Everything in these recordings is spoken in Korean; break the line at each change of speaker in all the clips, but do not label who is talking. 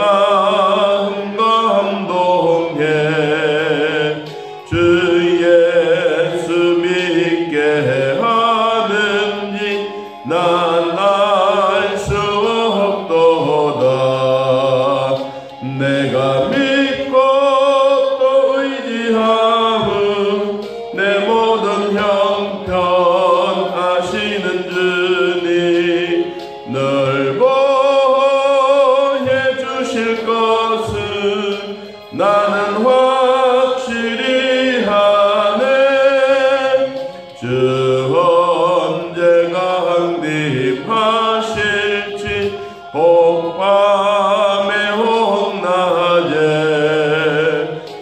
마음 감동해 주 예수 믿게 하는지 난 알 수 없도다. 내가 믿고 또 의지함은 내 모든 형편 아시는 주니 널 보호해 주실 것은 나는 확실히 하네. 주 언제가 응답하실지 혹 밤에 혹 낮에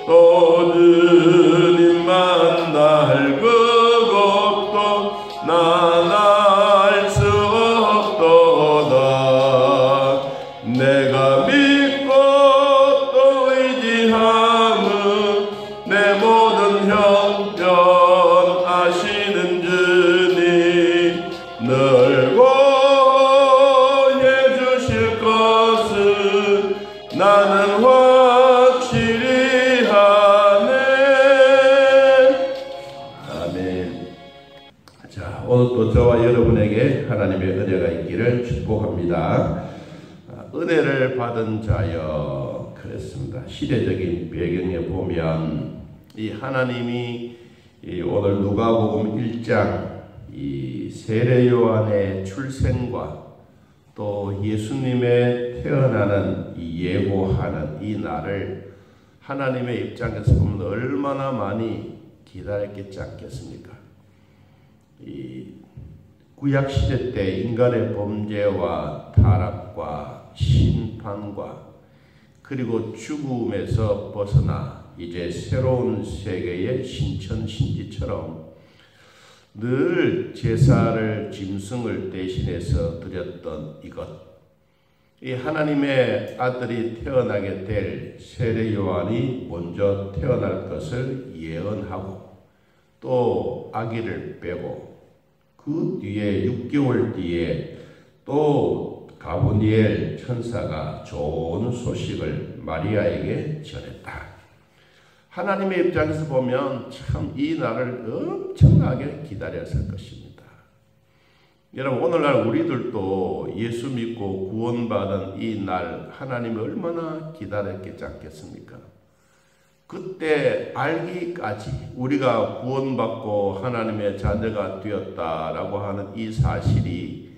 또 주님 만날 그것도 난 알 수 없도다. 내가 믿고 또 의지함은 내 모든 형편 아시는 주니 널 보호해 주실 것은 나는 확실히 하네. 아멘. 자, 오늘 또 저와 여러분에게 하나님의 은혜가 있기를 축복합니다. 은혜를 받은 자여, 그랬습니다. 시대적인 배경에 보면 이 하나님이 오늘 누가복음 1장 이 세례 요한의 출생과 또 예수님의 태어나는 이 예고하는 이 날을 하나님의 입장에서 보면 얼마나 많이 기다렸겠지 않겠습니까? 이 구약 시대 때 인간의 범죄와 타락과 심판과 그리고 죽음에서 벗어나 이제 새로운 세계의 신천신지처럼 늘 제사를 짐승을 대신해서 드렸던 이것, 이 하나님의 아들이 태어나게 될 세례 요한이 먼저 태어날 것을 예언하고 또 아기를 빼고 그 뒤에 6개월 뒤에 또 가브리엘 천사가 좋은 소식을 마리아에게 전했다. 하나님의 입장에서 보면 참 이 날을 엄청나게 기다렸을 것입니다. 여러분, 오늘날 우리들도 예수 믿고 구원받은 이 날 하나님이 얼마나 기다렸겠지 않겠습니까? 그때 알기까지 우리가 구원받고 하나님의 자녀가 되었다라고 하는 이 사실이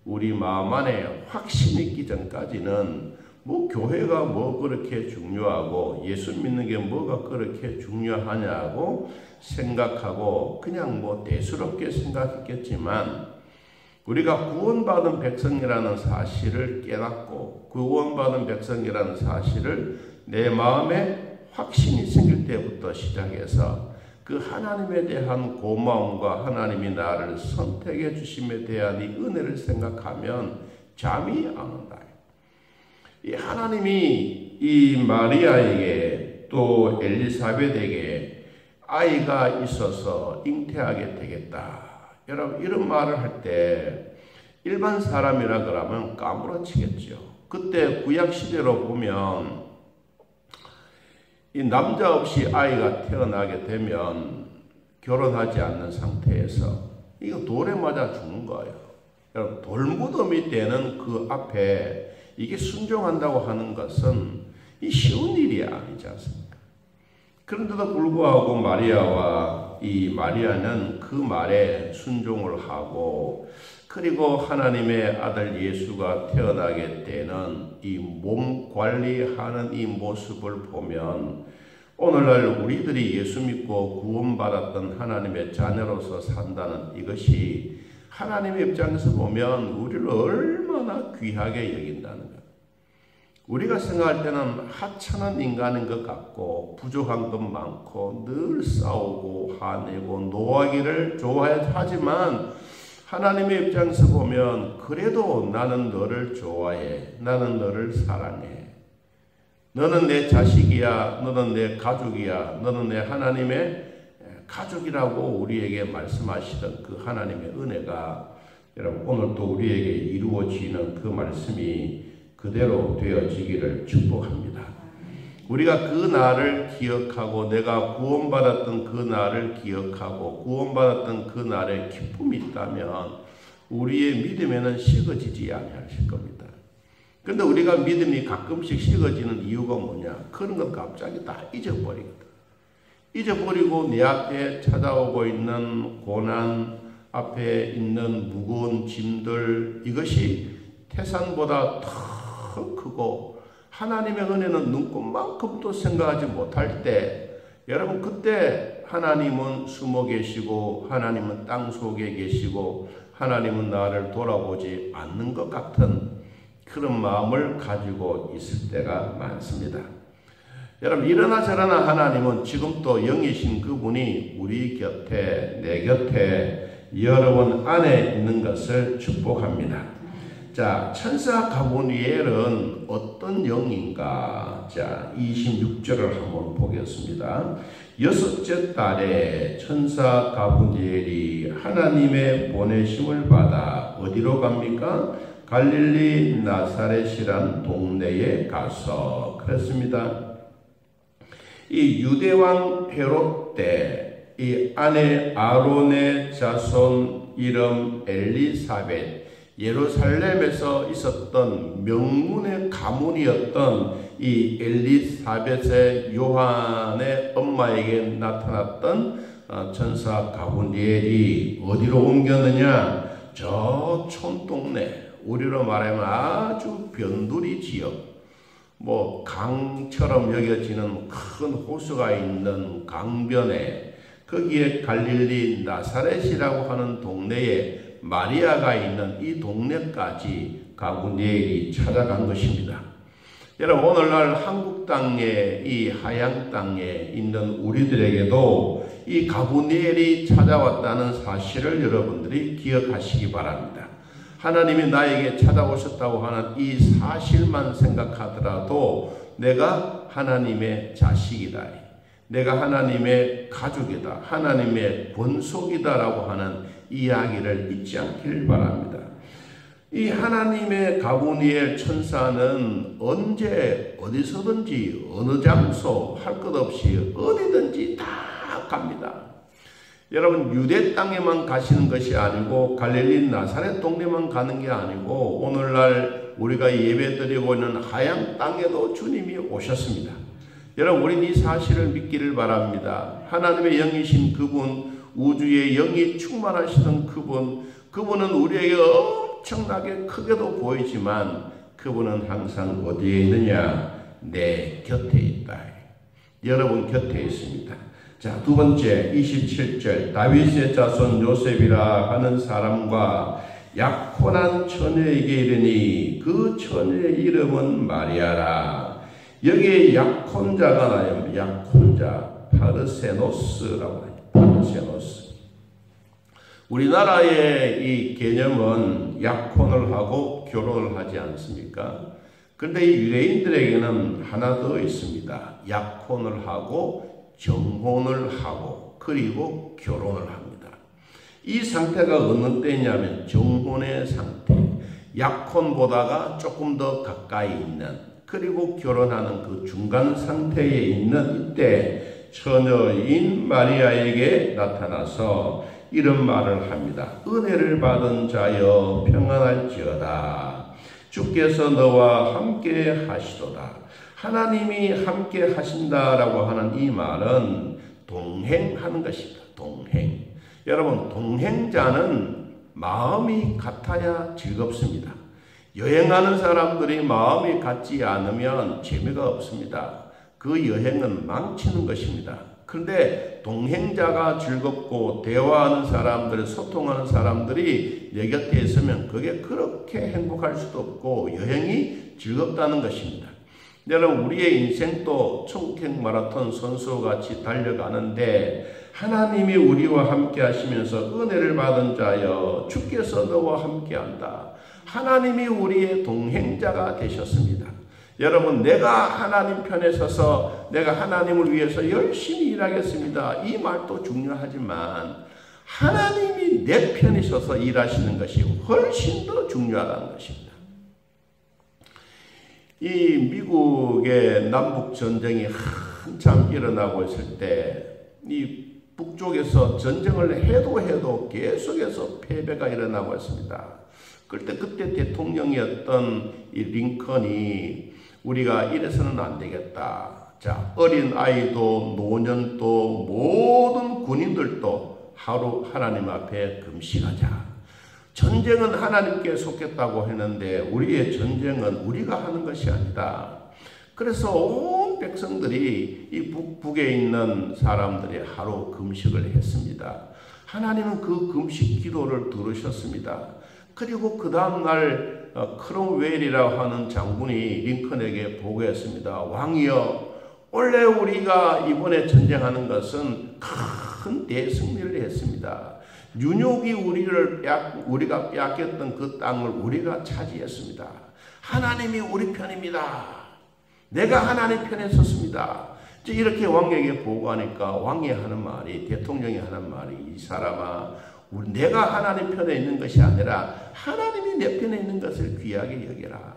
우리 마음 안에 확신이 있기 전까지는 뭐 교회가 뭐 그렇게 중요하고 예수 믿는 게 뭐가 그렇게 중요하냐고 생각하고 그냥 뭐 대수롭게 생각했겠지만, 우리가 구원받은 백성이라는 사실을 깨닫고 구원받은 백성이라는 사실을 내 마음에 확신이 생길 때부터 시작해서 그 하나님에 대한 고마움과 하나님이 나를 선택해 주심에 대한 이 은혜를 생각하면 잠이 안 온다. 이 하나님이 이 마리아에게 또 엘리사벳에게 아이가 있어서 잉태하게 되겠다. 여러분, 이런 말을 할 때 일반 사람이라 그러면 까무러치겠죠. 그때 구약 시대로 보면 이 남자 없이 아이가 태어나게 되면 결혼하지 않는 상태에서 이거 돌에 맞아 죽는 거예요. 여러분, 돌무더미 때는 그 앞에 이게 순종한다고 하는 것은 이 쉬운 일이 아니지 않습니까? 그런데도 불구하고 이 마리아는 그 말에 순종을 하고, 그리고 하나님의 아들 예수가 태어나게 되는 이 몸 관리하는 이 모습을 보면 오늘날 우리들이 예수 믿고 구원받았던 하나님의 자녀로서 산다는 이것이 하나님의 입장에서 보면 우리를 얼마나 귀하게 여긴다는 것. 우리가 생각할 때는 하찮은 인간인 것 같고 부족한 것 많고 늘 싸우고 화내고 노하기를 좋아하지만, 하나님의 입장에서 보면 그래도 나는 너를 좋아해. 나는 너를 사랑해. 너는 내 자식이야. 너는 내 가족이야. 너는 내 하나님의 가족이라고 우리에게 말씀하시던 그 하나님의 은혜가 여러분 오늘 또 우리에게 이루어지는 그 말씀이 그대로 되어지기를 축복합니다. 우리가 그 날을 기억하고 내가 구원받았던 그 날을 기억하고 구원받았던 그 날에 기쁨이 있다면 우리의 믿음에는 식어지지 않으실 겁니다. 그런데 우리가 믿음이 가끔씩 식어지는 이유가 뭐냐? 그런 건 갑자기 다 잊어버리거든. 잊어버리고 내 앞에 찾아오고 있는 고난, 앞에 있는 무거운 짐들, 이것이 태산보다 더 크고 하나님의 은혜는 눈꽃만큼도 생각하지 못할 때, 여러분 그때 하나님은 숨어 계시고 하나님은 땅 속에 계시고 하나님은 나를 돌아보지 않는 것 같은 그런 마음을 가지고 있을 때가 많습니다. 여러분 이러나 저러나 하나님은 지금도 영이신 그분이 우리 곁에, 내 곁에, 여러분 안에 있는 것을 축복합니다. 자, 천사 가브리엘은 어떤 영인가? 자, 26절을 한번 보겠습니다. 여섯째 달에 천사 가브리엘이 하나님의 보내심을 받아 어디로 갑니까? 갈릴리 나사렛이란 동네에 가서 그랬습니다. 이 유대왕 헤롯 때 이 아내 아론의 자손 이름 엘리사벳, 예루살렘에서 있었던 명문의 가문이었던 이 엘리사벳의 요한의 엄마에게 나타났던 천사 가브리엘이 어디로 옮겼느냐? 저 촌동네, 우리로 말하면 아주 변두리 지역, 뭐 강처럼 여겨지는 큰 호수가 있는 강변에, 거기에 갈릴리 나사렛이라고 하는 동네에 마리아가 있는 이 동네까지 가브리엘이 찾아간 것입니다. 여러분 오늘날 한국 땅에, 이 하양 땅에 있는 우리들에게도 이 가브리엘이 찾아왔다는 사실을 여러분들이 기억하시기 바랍니다. 하나님이 나에게 찾아오셨다고 하는 이 사실만 생각하더라도 내가 하나님의 자식이다, 내가 하나님의 가족이다, 하나님의 본속이다라고 하는 이야기를 잊지 않기를 바랍니다. 이 하나님의 가브리엘 천사는 언제 어디서든지 어느 장소 할 것 없이 어디든지 다 갑니다. 여러분 유대 땅에만 가시는 것이 아니고 갈릴리 나사렛 동네만 가는 게 아니고 오늘날 우리가 예배드리고 있는 하양 땅에도 주님이 오셨습니다. 여러분 우리는 이 사실을 믿기를 바랍니다. 하나님의 영이신 그분, 우주의 영이 충만하시던 그분은 우리에게 엄청나게 크게도 보이지만 그분은 항상 어디에 있느냐? 내 곁에 있다. 여러분 곁에 있습니다. 자, 두 번째 27절, 다윗의 자손 요셉이라 하는 사람과 약혼한 처녀에게 이르니 그 처녀의 이름은 마리아라. 여기에 약혼자가 나요. 약혼자, 파르세노스라고 해요. 파르세노스. 우리나라의 이 개념은 약혼을 하고 결혼을 하지 않습니까? 그런데 이 유대인들에게는 하나 더 있습니다. 약혼을 하고 정혼을 하고 그리고 결혼을 합니다. 이 상태가 어느 때냐면 정혼의 상태, 약혼보다가 조금 더 가까이 있는, 그리고 결혼하는 그 중간 상태에 있는 이때 처녀인 마리아에게 나타나서 이런 말을 합니다. 은혜를 받은 자여 평안할지어다. 주께서 너와 함께 하시도다. 하나님이 함께 하신다라고 하는 이 말은 동행하는 것입니다. 동행. 여러분 동행자는 마음이 같아야 즐겁습니다. 여행하는 사람들이 마음이 같지 않으면 재미가 없습니다. 그 여행은 망치는 것입니다. 그런데 동행자가 즐겁고 대화하는 사람들, 소통하는 사람들이 내 곁에 있으면 그게 그렇게 행복할 수도 없고 여행이 즐겁다는 것입니다. 여러분 우리의 인생도 청킹 마라톤 선수같이 달려가는데 하나님이 우리와 함께 하시면서 은혜를 받은 자여 주께서 너와 함께한다. 하나님이 우리의 동행자가 되셨습니다. 여러분 내가 하나님 편에 서서 내가 하나님을 위해서 열심히 일하겠습니다. 이 말도 중요하지만 하나님이 내 편에 서서 일하시는 것이 훨씬 더 중요하다는 것입니다. 이 미국의 남북 전쟁이 한참 일어나고 있을 때 이 북쪽에서 전쟁을 해도 계속해서 패배가 일어나고 있습니다. 그때 대통령이었던 이 링컨이 우리가 이래서는 안 되겠다. 자, 어린 아이도 노년도 모든 군인들도 하루 하나님 앞에 금식하자. 전쟁은 하나님께 속했다고 했는데 우리의 전쟁은 우리가 하는 것이 아니다. 그래서 온 백성들이 이 북북에 있는 사람들이 하루 금식을 했습니다. 하나님은 그 금식 기도를 들으셨습니다. 그리고 그 다음날 크롬웰이라고 하는 장군이 링컨에게 보고했습니다. 왕이여, 원래 우리가 이번에 전쟁하는 것은 큰 대승리를 했습니다. 뉴욕이 우리가 빼앗겼던 그 땅을 우리가 차지했습니다. 하나님이 우리 편입니다. 내가 하나님 편에 섰습니다. 이렇게 왕에게 보고하니까 왕이 하는 말이, 대통령이 하는 말이, 이 사람아, 내가 하나님 편에 있는 것이 아니라 하나님이 내 편에 있는 것을 귀하게 여겨라.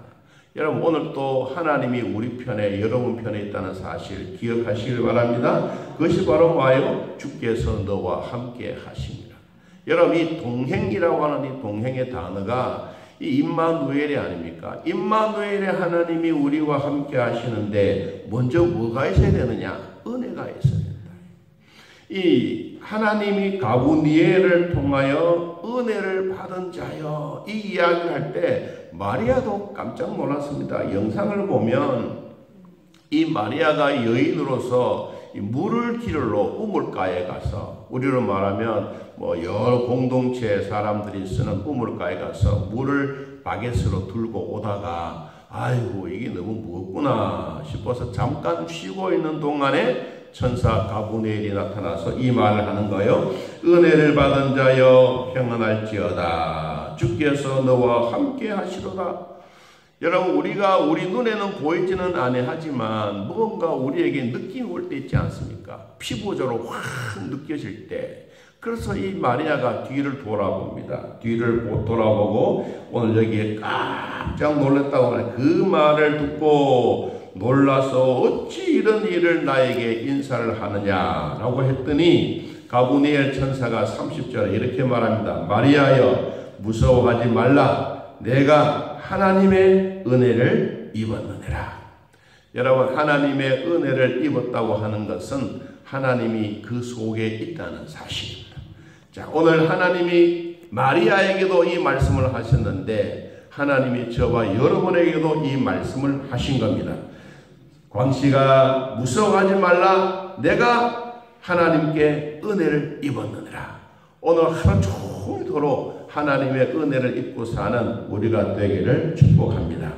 여러분, 오늘 또 하나님이 우리 편에, 여러분 편에 있다는 사실 기억하시길 바랍니다. 그것이 바로 뭐예요? 주께서 너와 함께 하십니다. 여러분, 이 동행이라고 하는 이 동행의 단어가 이 임마누엘이 아닙니까? 임마누엘의 하나님이 우리와 함께 하시는데 먼저 뭐가 있어야 되느냐? 은혜가 있어야 된다. 이 하나님이 가브리엘을 통하여 은혜를 받은 자여, 이 이야기를 할 때 마리아도 깜짝 놀랐습니다. 영상을 보면 이 마리아가 여인으로서 물을 기르러 우물가에 가서, 우리로 말하면 여러 공동체 사람들이 쓰는 우물가에 가서 물을 바게트로 들고 오다가 아이고 이게 너무 무겁구나 싶어서 잠깐 쉬고 있는 동안에 천사 가브리엘이 나타나서 이 말을 하는 거예요. 은혜를 받은 자여 평안할지어다. 주께서 너와 함께 하시로다. 여러분, 우리가 우리 눈에는 보이지는 아니하지만 뭔가 우리에게 느낌이 올 때 있지 않습니까? 피부적으로 확 느껴질 때. 그래서 이 마리아가 뒤를 돌아봅니다. 뒤를 돌아보고 오늘 여기에 깜짝 놀랐다고 하는 그 말을 듣고 놀라서 어찌 이런 일을 나에게 인사를 하느냐라고 했더니 가브리엘 천사가 30절에 이렇게 말합니다. 마리아여, 무서워하지 말라. 내가 하나님의 은혜를 입었느니라. 여러분, 하나님의 은혜를 입었다고 하는 것은 하나님이 그 속에 있다는 사실입니다. 자, 오늘 하나님이 마리아에게도 이 말씀을 하셨는데 하나님이 저와 여러분에게도 이 말씀을 하신 겁니다. 광씨가 무서워하지 말라. 내가 하나님께 은혜를 입었느니라. 오늘 하루 종일토록 하나님의 은혜를 입고 사는 우리가 되기를 축복합니다.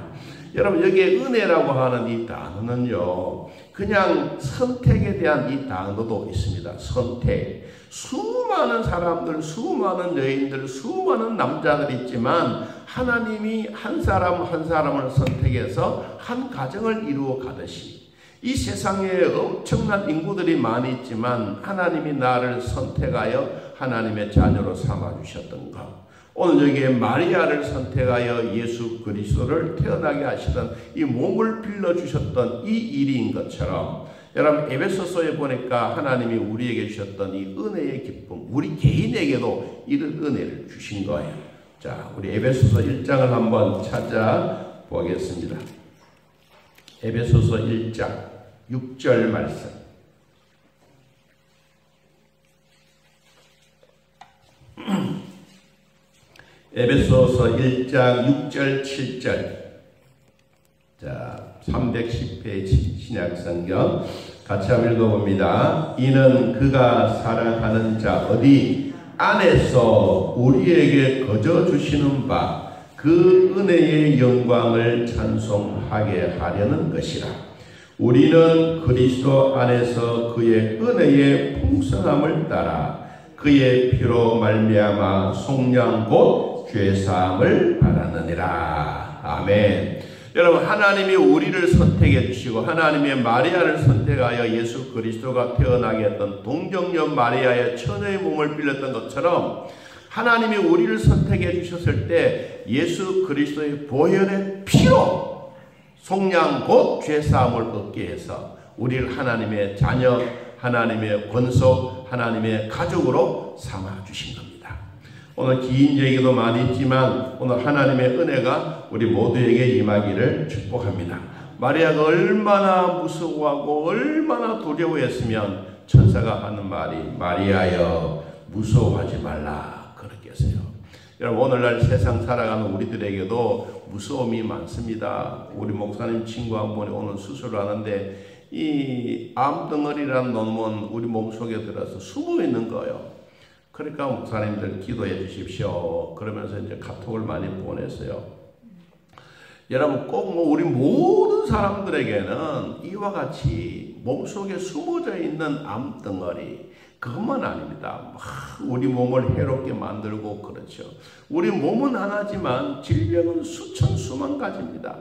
여러분, 여기에 은혜라고 하는 이 단어는요, 그냥 선택에 대한 이 단어도 있습니다. 선택. 수많은 사람들, 수많은 여인들, 수많은 남자들이 있지만 하나님이 한 사람 한 사람을 선택해서 한 가정을 이루어 가듯이 이 세상에 엄청난 인구들이 많이 있지만 하나님이 나를 선택하여 하나님의 자녀로 삼아주셨던 것. 오늘 여기에 마리아를 선택하여 예수 그리스도를 태어나게 하시던 이 몸을 빌려주셨던 이 일인 것처럼 여러분, 에베소서에 보니까 하나님이 우리에게 주셨던 이 은혜의 기쁨, 우리 개인에게도 이런 은혜를 주신 거예요. 자, 우리 에베소서 1장을 한번 찾아보겠습니다. 에베소서 1장 6절 말씀. 에베소서 1장 6절 7절. 자, 310페이지 신약성경 같이 한번 읽어봅니다. 이는 그가 사랑하는 자 어디 안에서 우리에게 거저 주시는 바 그 은혜의 영광을 찬송하게 하려는 것이라. 우리는 그리스도 안에서 그의 은혜의 풍성함을 따라 그의 피로 말미암아 속량 곧 죄사함을 받았느니라. 아멘. 여러분, 하나님이 우리를 선택해 주시고 하나님의 마리아를 선택하여 예수 그리스도가 태어나게 했던 동정녀 마리아의 처녀의 몸을 빌렸던 것처럼 하나님이 우리를 선택해 주셨을 때 예수 그리스도의 보혈의 피로 속량 곧 죄사함을 얻게 해서 우리를 하나님의 자녀, 하나님의 권속, 하나님의 가족으로 삼아주신 겁니다. 오늘 긴 얘기도 많이 있지만 오늘 하나님의 은혜가 우리 모두에게 임하기를 축복합니다. 마리아가 얼마나 무서워하고 얼마나 두려워했으면 천사가 하는 말이 마리아여 무서워하지 말라 그랬겠어요. 여러분 오늘날 세상 살아가는 우리들에게도 무서움이 많습니다. 우리 목사님 친구 한 분이 오늘 수술을 하는데 이 암덩어리라는 놈은 우리 몸속에 들어서 숨어 있는 거예요. 그러니까 목사님들 기도해 주십시오. 그러면서 이제 카톡을 많이 보냈어요. 여러분 꼭 우리 모든 사람들에게는 이와 같이 몸속에 숨어져 있는 암덩어리 그것만 아닙니다. 우리 몸을 해롭게 만들고 그렇죠. 우리 몸은 하나지만 질병은 수천 수만 가지입니다.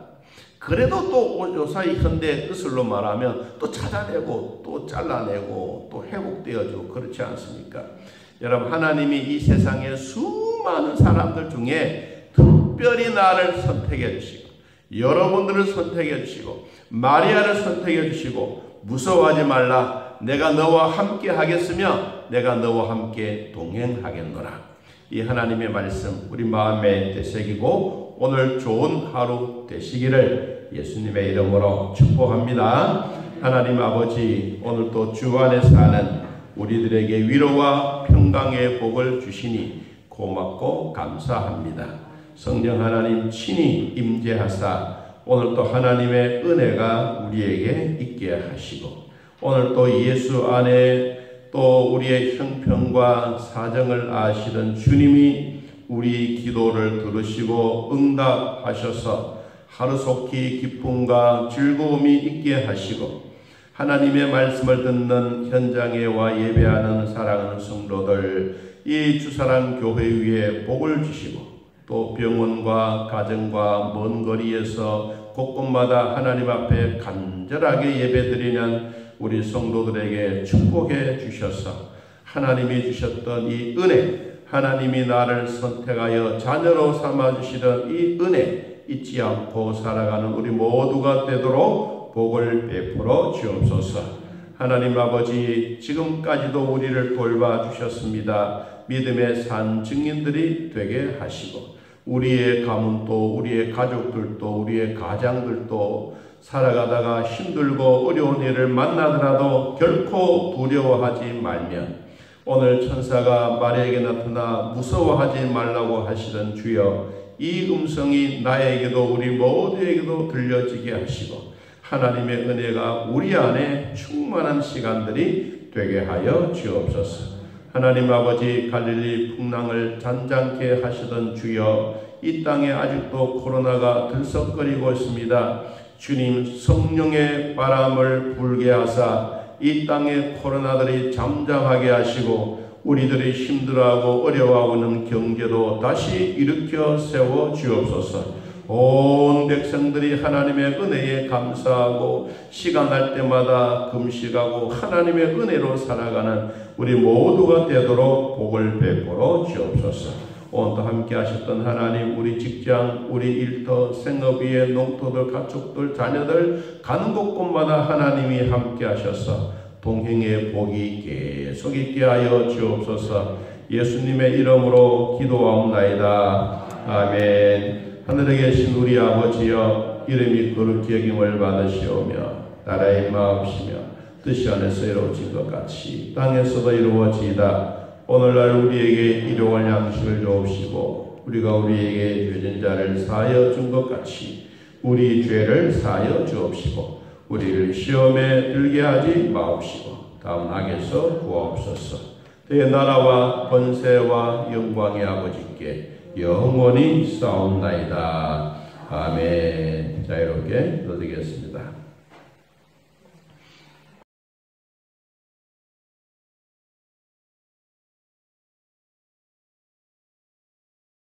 그래도 또 요사이 현대 의술로 말하면 또 찾아내고 또 잘라내고 또 회복되어지고 그렇지 않습니까? 여러분 하나님이 이 세상에 수많은 사람들 중에 특별히 나를 선택해 주시고 여러분들을 선택해 주시고 마리아를 선택해 주시고 무서워하지 말라 내가 너와 함께 하겠으며 내가 너와 함께 동행하겠노라. 이 하나님의 말씀 우리 마음에 되새기고 오늘 좋은 하루 되시기를 예수님의 이름으로 축복합니다. 하나님 아버지 오늘도 주 안에 사는 우리들에게 위로와 평강의 복을 주시니 고맙고 감사합니다. 성령 하나님 친히 임재하사 오늘도 하나님의 은혜가 우리에게 있게 하시고 오늘도 예수 안에 또 우리의 형편과 사정을 아시던 주님이 우리 기도를 들으시고 응답하셔서 하루속히 기쁨과 즐거움이 있게 하시고 하나님의 말씀을 듣는 현장에 와 예배하는 사랑하는 성도들 이 주사랑 교회 위에 복을 주시고 또 병원과 가정과 먼 거리에서 곳곳마다 하나님 앞에 간절하게 예배드리는 우리 성도들에게 축복해 주셔서 하나님이 주셨던 이 은혜 하나님이 나를 선택하여 자녀로 삼아주시던 이 은혜 잊지 않고 살아가는 우리 모두가 되도록 복을 베풀어 주옵소서. 하나님 아버지 지금까지도 우리를 돌봐주셨습니다. 믿음의 산 증인들이 되게 하시고 우리의 가문도 우리의 가족들도 우리의 가장들도 살아가다가 힘들고 어려운 일을 만나더라도 결코 두려워하지 말면 오늘 천사가 마리아에게 나타나 무서워하지 말라고 하시던 주여 이 음성이 나에게도 우리 모두에게도 들려지게 하시고 하나님의 은혜가 우리 안에 충만한 시간들이 되게 하여 주옵소서. 하나님 아버지 갈릴리 풍랑을 잔잔케 하시던 주여 이 땅에 아직도 코로나가 들썩거리고 있습니다. 주님 성령의 바람을 불게 하사 이 땅의 코로나들이 잠잠하게 하시고 우리들이 힘들어하고 어려워하고 있는 경제도 다시 일으켜 세워 주옵소서. 온 백성들이 하나님의 은혜에 감사하고 시간 날 때마다 금식하고 하나님의 은혜로 살아가는 우리 모두가 되도록 복을 베풀어 주옵소서. 오늘도 함께 하셨던 하나님 우리 직장 우리 일터 생업위의 농토들 가축들 자녀들 가는 곳곳마다 하나님이 함께 하셔서 동행의 복이 계속 있게 하여 주옵소서. 예수님의 이름으로 기도하옵나이다. 아멘. 하늘에 계신 우리 아버지여 이름이 거룩히 여김을 받으시오며 나라의 마옵시며 뜻이 안에서 이루어진 것 같이 땅에서도 이루어지이다. 오늘날 우리에게 일용할 양식을 주옵시고 우리가 우리에게 죄진 자를 사하여 준 것 같이 우리 죄를 사하여 주옵시고 우리를 시험에 들게 하지 마옵시고 다음 악에서 구하옵소서. 내 나라와 권세와 영광의 아버지께 영원히 싸움나이다. 아멘. 자 이렇게 기도드리겠습니다.